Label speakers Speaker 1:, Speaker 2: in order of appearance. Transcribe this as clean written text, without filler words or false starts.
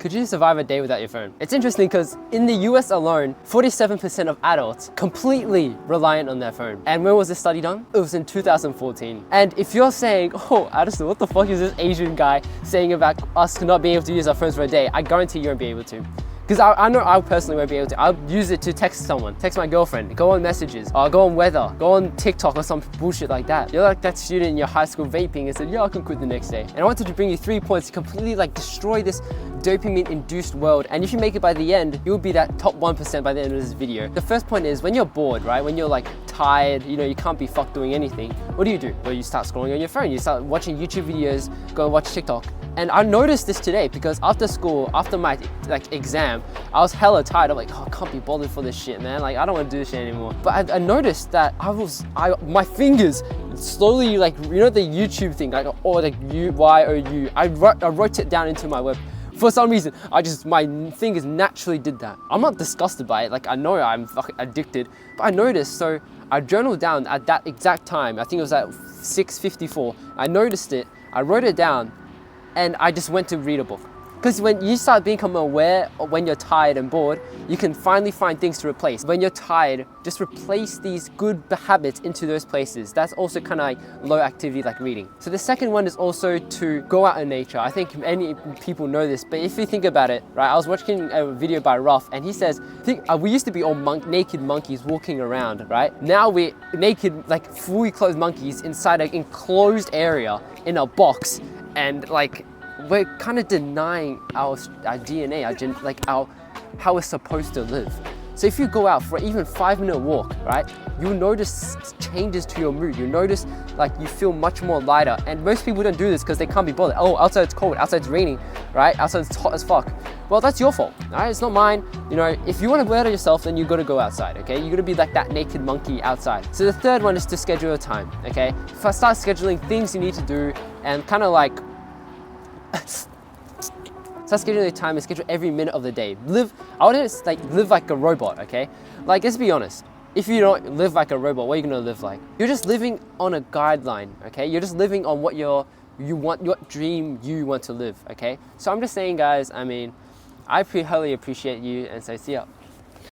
Speaker 1: Could you survive a day without your phone? It's interesting because in the US alone, 47% of adults completely reliant on their phone. And when was this study done? It was in 2014. And if you're saying, oh, Addison, what the fuck is this Asian guy saying about us not being able to use our phones for a day? I guarantee you won't be able to. Because I know I personally won't be able to. I'll use it to text someone, text my girlfriend, go on messages, go on weather, go on TikTok or some bullshit like that. You're like that student in your high school vaping and said, yeah, I can quit the next day. And I wanted to bring you 3 points to completely destroy this dopamine-induced world. And if you make it by the end, you'll be that top 1% by the end of this video. The first point is when you're bored, right? When you're tired, you can't be fucked doing anything. What do? Well, you start scrolling on your phone. You start watching YouTube videos, go and watch TikTok. And I noticed this today because after school, after my exam, I was hella tired. I'm like, oh, I can't be bothered for this shit, man. I don't want to do this shit anymore. But I noticed that my fingers slowly, the YouTube thing, YOU. I wrote it down into my web. For some reason, my fingers naturally did that. I'm not disgusted by it. I know I'm fucking addicted, but I noticed. So I journaled down at that exact time. I think it was at 6:54. I noticed it. I wrote it down. And I just went to read a book. Because when you start becoming aware of when you're tired and bored, you can finally find things to replace. When you're tired, just replace these good habits into those places. That's also kind of low activity like reading. So the second one is also to go out in nature. I think many people know this, but if you think about it, right? I was watching a video by Ruff and he says, we used to be all naked monkeys walking around, right? Now we're naked, fully clothed monkeys inside an enclosed area in a box. And we're kind of denying our DNA, how we're supposed to live. So if you go out for even 5-minute walk, right, you'll notice changes to your mood. You'll notice you feel much more lighter. And most people don't do this because they can't be bothered. Oh, outside it's cold, outside it's raining, right? Outside it's hot as fuck. Well, that's your fault, right? It's not mine. If you want to better yourself, then you got to go outside, okay? You got to be like that naked monkey outside. So the third one is to schedule your time, okay? First, start scheduling things you need to do and kind of start scheduling your time and schedule every minute of the day. I wouldn't live like a robot, okay? Let's be honest. If you don't live like a robot, what are you gonna live like? You're just living on a guideline, okay? You're just living on what what dream you want to live, okay? So I'm just saying, guys, I highly appreciate you, and so see ya.